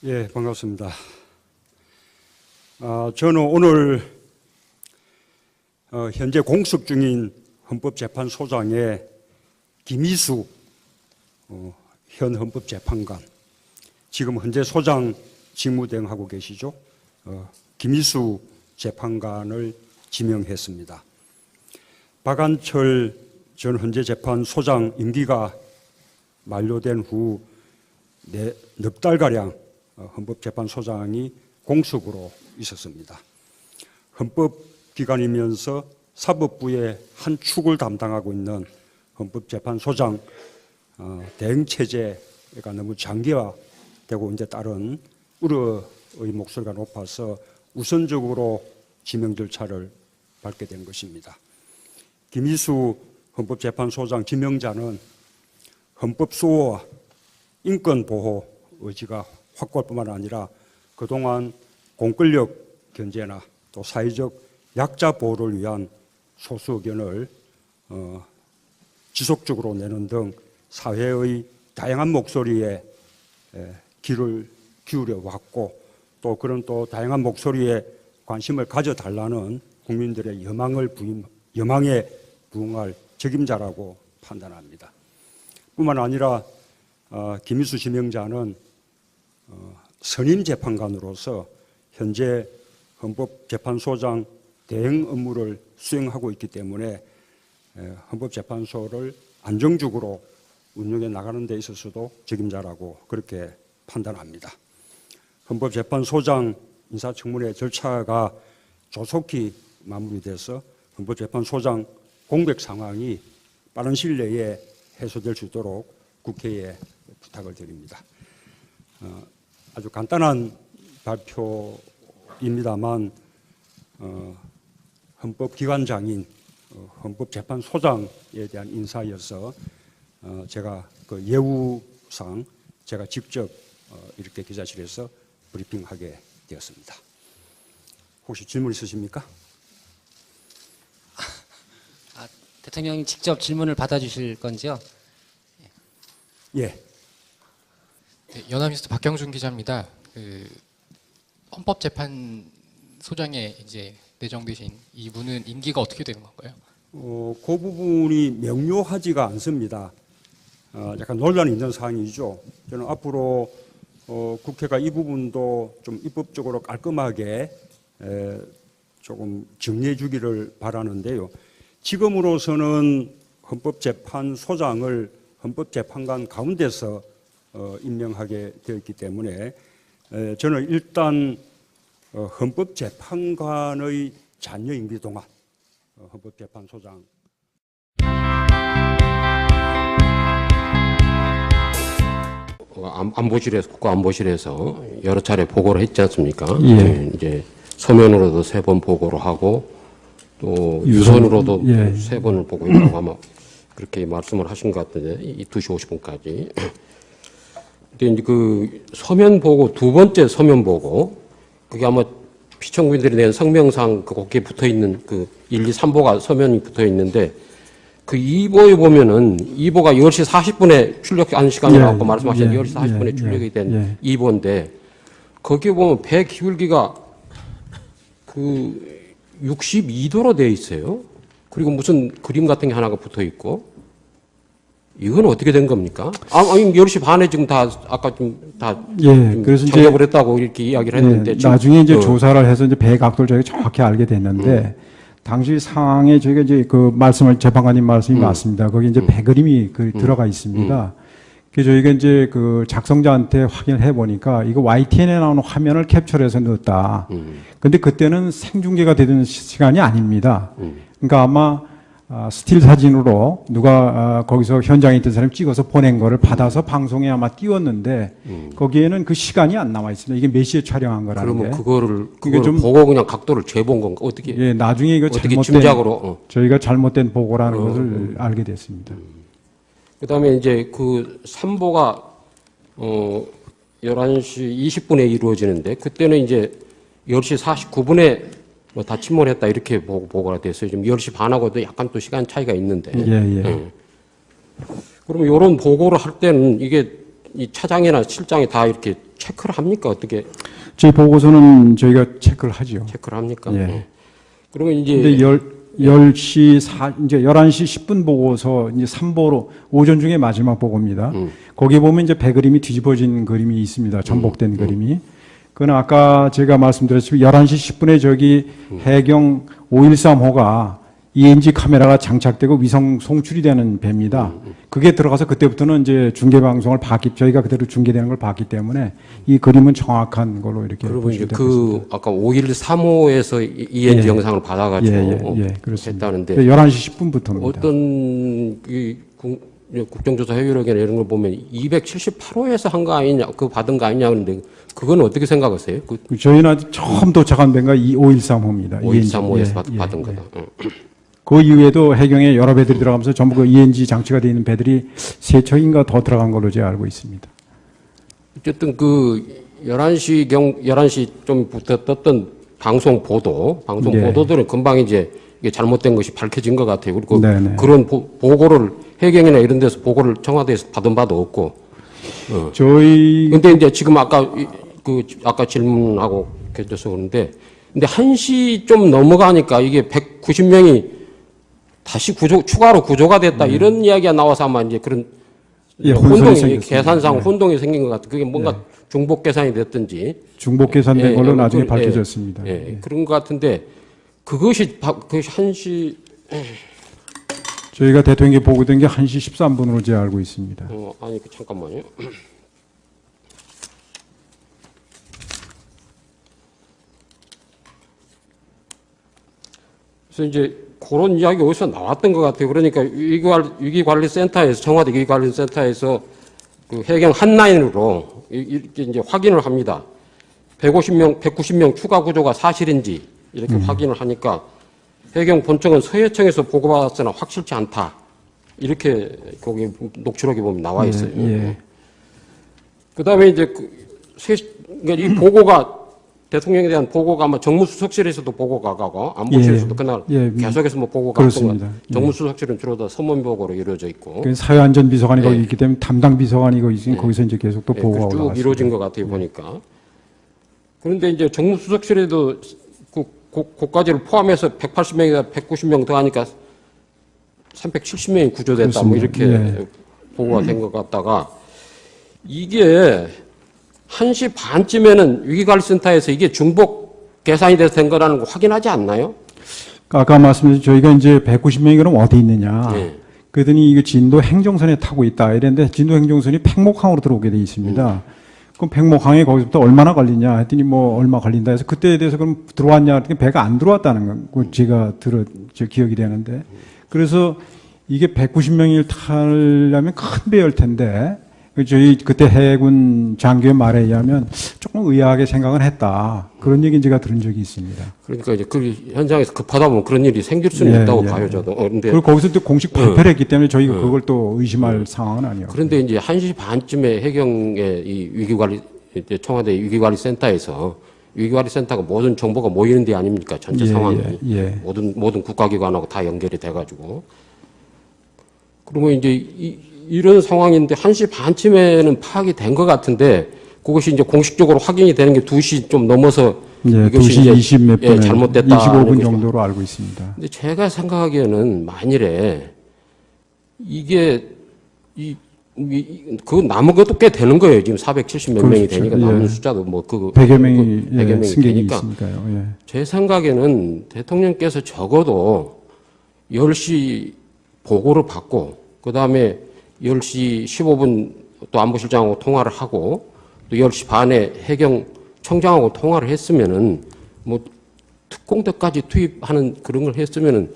예, 반갑습니다. 저는 오늘 현재 공석 중인 헌법재판소장의 김희수 현 헌법재판관, 지금 현재 소장 직무대행하고 계시죠. 김희수 재판관을 지명했습니다. 박안철 전 현재 재판소장 임기가 만료된 후 넉 달가량 헌법재판소장이 공석으로 있었습니다. 헌법기관이면서 사법부의 한 축을 담당하고 있는 헌법재판소장 대응체제가 너무 장기화되고 이제 따른 우려의 목소리가 높아서 우선적으로 지명 절차를 밟게 된 것입니다. 김희수 헌법재판소장 지명자는 헌법수호와 인권보호 의지가 확고할 뿐만 아니라 그동안 공권력 견제나 또 사회적 약자 보호를 위한 소수 의견을 지속적으로 내는 등 사회의 다양한 목소리에 귀를 기울여 왔고, 또 그런 또 다양한 목소리에 관심을 가져달라는 국민들의 여망에 부응할 책임자라고 판단합니다. 뿐만 아니라 김희수 지명자는 선임 재판관으로서 현재 헌법재판소장 대행 업무를 수행하고 있기 때문에 헌법재판소를 안정적으로 운영해 나가는 데 있어서도 책임자라고 그렇게 판단합니다. 헌법재판소장 인사청문회 절차가 조속히 마무리돼서 헌법재판소장 공백 상황이 빠른 시일 내에 해소될 수 있도록 국회에 부탁을 드립니다. 아주 간단한 발표입니다만 헌법기관장인 헌법재판소장에 대한 인사여서 제가 그 예우상 제가 직접 이렇게 기자실에서 브리핑하게 되었습니다. 혹시 질문 있으십니까? 대통령이 직접 질문을 받아주실 건지요? 예. 네, 연합뉴스 박경준 기자입니다. 헌법재판소장에 이제 내정되신 이분은 임기가 어떻게 되는 건가요? 그 부분이 명료하지가 않습니다. 약간 논란이 있는 사항이죠. 저는 앞으로 국회가 이 부분도 좀 입법적으로 깔끔하게 조금 정리해 주기를 바라는데요. 지금으로서는 헌법재판소장을 헌법재판관 가운데서 임명하게 되었기 때문에 저는 일단 헌법재판관의 잔여 임기 동안 헌법재판소장 안보실에서 국가안보실에서 여러 차례 보고를 했지 않습니까? 예. 이제 서면으로도 3번 보고를 하고 또 유선으로도 3번을 보고 있다고 아마 그렇게 말씀을 하신 것 같은데, 2시 50분까지. 근데 이제 그 서면 보고, 2번째 서면 보고, 그게 아마 시청구인들이 낸 성명상 거기에 붙어 있는 그 1, 2, 3보가 서면이 붙어 있는데, 그 2보에 보면은 2보가 10시 40분에 출력한 시간이라고 말씀하셨는데 10시 40분에 출력이 된 2보인데, 거기에 보면 배 기울기가 그 62도로 되어 있어요. 그리고 무슨 그림 같은 게 하나가 붙어 있고, 이건 어떻게 된 겁니까? 아니, 10시 반에 지금 다, 아까 그래서 작업을 했다고 이렇게 이야기를 했는데. 나중에 이제 조사를 해서 이제 배 각도를 저희가 정확히 알게 됐는데, 당시 상황에 저희가 이제 그 재판관님 말씀이 맞습니다. 거기 이제 배 그림이 들어가 있습니다. 그래서 저희가 이제 그 작성자한테 확인을 해보니까 이거 YTN에 나오는 화면을 캡처해서 넣었다. 근데 그때는 생중계가 되던 시간이 아닙니다. 그러니까 아마 스틸 사진으로 누가 거기서 현장에 있던 사람이 찍어서 보낸 거를 받아서 방송에 아마 띄웠는데 거기에는 그 시간이 안 나와 있습니다. 이게 몇 시에 촬영한 거라는 게. 그러면 그거를 좀 보고 그냥 각도를 재본 건가? 어떻게? 예, 나중에 이거 어떻게 짐작으로 저희가 잘못된 보고라는 것을 알게 됐습니다. 그다음에 이제 그 3보가 11시 20분에 이루어지는데, 그때는 이제 10시 49분에 뭐 다 침몰했다 이렇게 보고가 됐어요. 지금 10시 반하고도 약간 또 시간 차이가 있는데. 그러면 이런 보고를 할 때는 이게 이 차장이나 실장이 다 이렇게 체크를 합니까? 어떻게 저희 보고서는 저희가 체크를 하죠. 체크를 합니까? 예. 그러면 이제 근데 10시 이제 11시 10분 보고서 이제 3보로 오전 중에 마지막 보고입니다. 거기 보면 이제 배그림이 뒤집어진 그림이 있습니다. 전복된 그림이. 그건 아까 제가 말씀드렸지만 11시 10분에 저기 해경 513호가 ENG 카메라가 장착되고 위성 송출이 되는 배입니다. 그게 들어가서 그때부터는 이제 중계 방송을 봤기, 저희가 그대로 중계되는 걸 봤기 때문에 이 그림은 정확한 걸로 이렇게 그러면 이제 보시면 되겠습니다. 아까 513호에서 ENG 예. 영상을 받아가지고 그렇습니다. 했다는데 11시 10분부터입니다. 어떤 국정조사 회유력이나 이런 걸 보면 278호에서 한 거 아니냐, 그 받은 거 아니냐 그런데 그건 어떻게 생각하세요? 저희는 아직 처음 도착한 배가 513호입니다. 513호에서 받은 거다. 그 이후에도 해경에 여러 배들이 들어가면서 전부 그 ENG 장치가 되어 있는 배들이 세 척인가 더 들어간 걸로 제가 알고 있습니다. 어쨌든 그 11시 좀부터 떴던 방송 보도들은 금방 이제 이게 잘못된 것이 밝혀진 것 같아요. 그리고 네네. 그런 보고를 해경이나 이런 데서 보고를 청와대에서 받은 바도 없고. 근데 이제 지금 아까 질문하고 계셔서 그런데 근데 1시 좀 넘어가니까 이게 190명이 다시 추가로 구조가 됐다 이런 이야기가 나와서 아마 이제 그런 혼동이 계산상 혼동이 생긴 것 같아요. 그게 뭔가 중복 계산이 됐든지 중복 계산된 걸로 나중에 밝혀졌습니다. 그런 것 같은데 그것이 1시 저희가 대통령께 보고된 게 1시 13분으로 제가 알고 있습니다. 아니 잠깐만요. 그래서 이제 그런 이야기 어디서 나왔던 것 같아요. 그러니까 위기관리센터에서 청와대 위기관리센터에서 그 해경 한라인으로 이렇게 이제 확인을 합니다. 190명 추가 구조가 사실인지 이렇게 확인을 하니까 해경 본청은 서해청에서 보고받았으나 확실치 않다. 이렇게 거기 녹취록에 보면 나와 있어요. 그다음에 이제 그러니까 이 보고가 대통령에 대한 보고가 아마 정무수석실에서도 보고가 가고 안보실에서도 그날 계속해서 뭐 보고가 갔던 것 정무수석실은 주로 다 서면 보고로 이루어져 있고 사회안전비서관이 거기 있기 때문에 담당 비서관이 거기 있으니 거기서 이제 계속 또 보고가 쭉 올라갔습니다. 이루어진 것 같아요 보니까. 그런데 이제 정무수석실에도 그까지를 포함해서 180명이나 190명 더 하니까 370명이 구조됐다 뭐 이렇게 보고가 된 것 같다가 이게 1시 반쯤에는 위기관리센터에서 이게 중복 계산이 돼서 된 거라는 거 확인하지 않나요? 아까 말씀드린 저희가 이제 190명이 그럼 어디 있느냐. 그랬더니 이게 진도 행정선에 타고 있다. 이랬는데 진도 행정선이 팽목항으로 들어오게 돼 있습니다. 그럼 팽목항에 거기서부터 얼마나 걸리냐 했더니 뭐 얼마 걸린다 해서 그때에 대해서 그럼 들어왔냐 했더니 배가 안 들어왔다는 거 제가 저 기억이 되는데 그래서 이게 190명을 타려면 큰 배일 텐데 저희 그때 해군 장교의 말에 의하면 조금 의아하게 생각은 했다. 그런 얘기 제가 들은 적이 있습니다. 그러니까 이제 그 현장에서 급하다 보면 그런 일이 생길 수는 있다고 봐요, 저도. 근데 그리고 거기서 또 공식 발표를 했기 때문에 저희가 그걸 또 의심할 상황은 아니에요. 그런데 이제 1시 반쯤에 해경의 이 위기관리, 이제 청와대 위기관리센터에서 위기관리센터가 모든 정보가 모이는 데 아닙니까? 전체 상황이. 모든 국가기관하고 다 연결이 돼가지고. 그러면 이제 이런 상황인데 1시 반쯤에는 파악이 된 것 같은데 그것이 이제 공식적으로 확인이 되는 게 2시 좀 넘어서 이것이 2시 20 몇 분에 잘못됐다 25분 정도로 알고 있습니다. 근데 제가 생각하기에는 만일에 이게 그 남은 것도 꽤 되는 거예요. 지금 470 몇 명이 되니까 남은 숫자도 뭐 100여 명이 100여 명이 승객이 되니까 있으니까요. 제 생각에는 대통령께서 적어도 10시 보고를 받고 그다음에 10시 15분 또 안보실장하고 통화를 하고 또 10시 반에 해경 청장하고 통화를 했으면은 뭐 특공대까지 투입하는 그런 걸 했으면은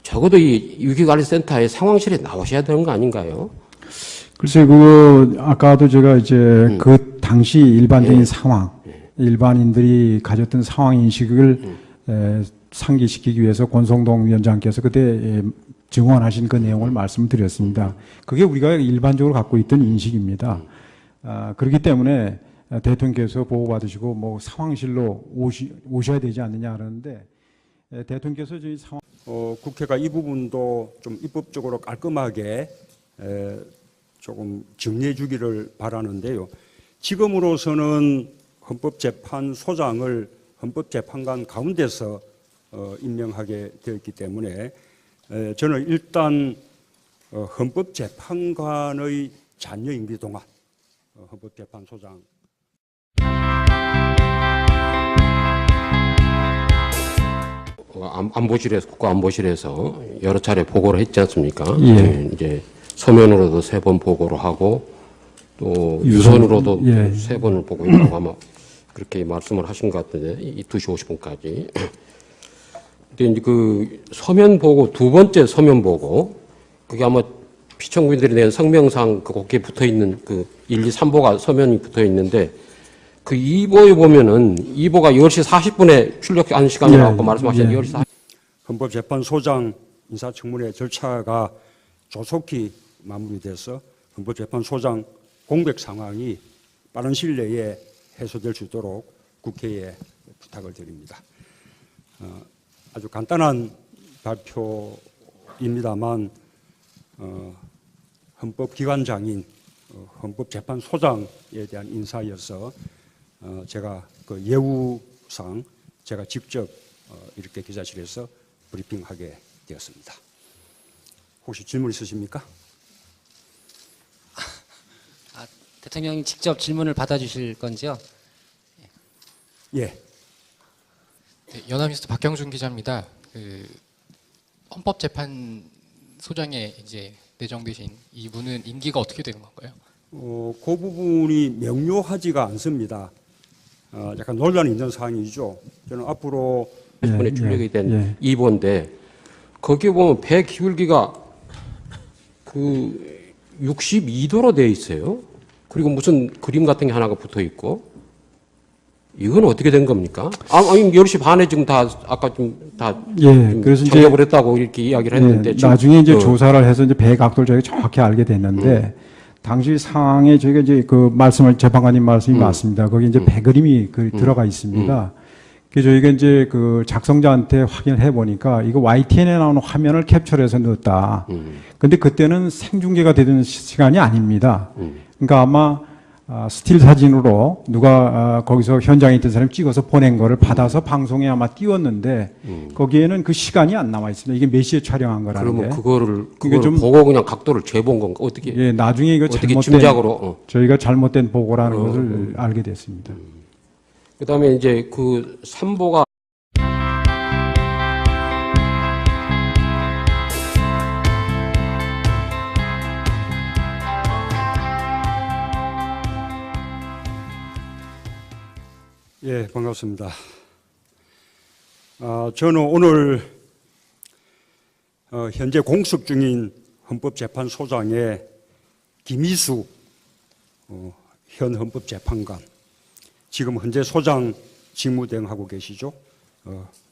적어도 이 위기관리센터의 상황실에 나오셔야 되는 거 아닌가요? 글쎄, 아까도 제가 이제 그 당시 일반적인 상황, 일반인들이 가졌던 상황 인식을 상기시키기 위해서 권성동 위원장께서 그때 증언하신 그 내용을 말씀드렸습니다. 그게 우리가 일반적으로 갖고 있던 인식입니다. 그렇기 때문에 대통령께서 보고받으시고 뭐 상황실로 오셔야 되지 않느냐 하는데 대통령께서 저희 상황 국회가 이 부분도 좀 입법적으로 깔끔하게 조금 정리해 주기를 바라는데요. 지금으로서는 헌법재판소장을 헌법재판관 가운데서 임명하게 되었기 때문에 저는 일단 헌법재판관의 잔여 임기 동안 헌법재판소장 안보실에서 국가안보실에서 여러 차례 보고를 했지 않습니까? 예. 네, 이제 서면으로도 3번 보고를 하고 또 유선으로도 예. 3번을 보고 있다고 아마 그렇게 말씀을 하신 것 같은데 이 2시 50분까지. 근데 이제 그 서면 보고 두 번째 서면 보고 그게 아마 피청구인들이 낸 성명상 거기에 붙어 있는 그 1, 2, 3보가 서면이 붙어 있는데 그 2보에 보면은 2보가 10시 40분에 출력한 시간이라고 말씀하셨는데 10시 40분. 헌법재판소장 인사청문회 절차가 조속히 마무리돼서 헌법재판소장 공백 상황이 빠른 시일 내에 해소될 수 있도록 국회에 부탁을 드립니다. 아주 간단한 발표입니다만 헌법기관장인 헌법재판소장에 대한 인사여서 제가 그 예우상 제가 직접 이렇게 기자실에서 브리핑하게 되었습니다. 혹시 질문 있으십니까? 대통령이 직접 질문을 받아주실 건지요? 예. 네, 연합뉴스 박경준 기자입니다. 그 헌법재판소장에 이제 내정되신 이분은 임기가 어떻게 되는 건가요? 그 부분이 명료하지가 않습니다. 약간 논란이 있는 사항이죠. 저는 앞으로 40분에 출력이 된 2보인데 거기에 보면 배 기울기가 그 62도로 되어 있어요. 그리고 무슨 그림 같은 게 하나가 붙어 있고 이건 어떻게 된 겁니까? 아니 10시 반에 지금 다 아까 그래서 이제 정답을 했다고 이렇게 이야기를 했는데 나중에 이제 조사를 해서 이제 배 각도를 저희가 정확히 알게 됐는데 당시 상황에 저희가 이제 그 말씀을 재판관님 말씀이 맞습니다. 거기 이제 배 그림이 들어가 있습니다. 그래서 저희가 이제 그 작성자한테 확인을 해 보니까 이거 YTN에 나오는 화면을 캡처해서 넣었다. 근데 그때는 생중계가 되던 시간이 아닙니다. 그러니까 아마 스틸 사진으로 누가 거기서 현장에 있던 사람이 찍어서 보낸 거를 받아서 방송에 아마 띄웠는데 거기에는 그 시간이 안 나와 있습니다. 이게 몇 시에 촬영한 거라는 게. 그러면 그거를 좀 보고 그냥 각도를 재본 건가? 어떻게? 예, 나중에 이거 어떻게 잘못된 짐작으로? 저희가 잘못된 보고라는 것을 알게 됐습니다. 그다음에 이제 그 3보가 예, 반갑습니다. 저는 오늘 현재 공석 중인 헌법재판소장의 김희수 현 헌법재판관, 지금 현재 소장 직무 대행하고 계시죠.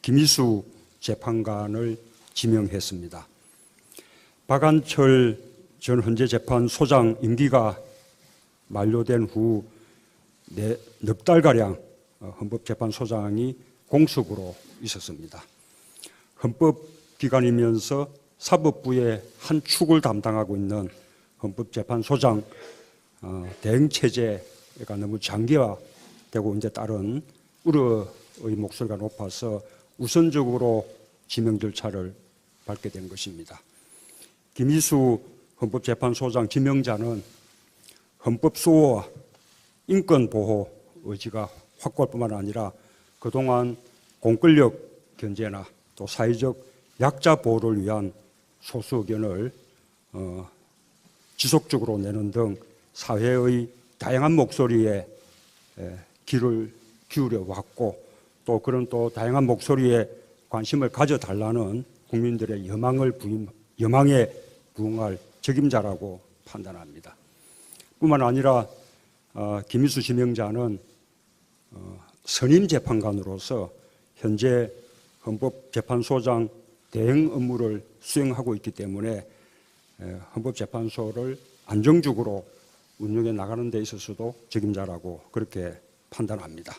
김희수 재판관을 지명했습니다. 박안철 전 현재 재판소장 임기가 만료된 후 넉 달가량 헌법재판소장이 공석으로 있었습니다. 헌법기관이면서 사법부의 한 축을 담당하고 있는 헌법재판소장 대응체제가 너무 장기화되고 이제 따른 우려의 목소리가 높아서 우선적으로 지명 절차를 밟게 된 것입니다. 김희수 헌법재판소장 지명자는 헌법수호와 인권보호 의지가 확고할 뿐만 아니라 그동안 공권력 견제나 또 사회적 약자 보호를 위한 소수 의견을 지속적으로 내는 등 사회의 다양한 목소리에 귀를 기울여 왔고 또 그런 또 다양한 목소리에 관심을 가져달라는 국민들의 여망에 부응할 책임자라고 판단합니다. 뿐만 아니라 김희수 지명자는 선임 재판관으로서 현재 헌법재판소장 대행 업무를 수행하고 있기 때문에 헌법재판소를 안정적으로 운영해 나가는 데 있어서도 책임자라고 그렇게 판단합니다.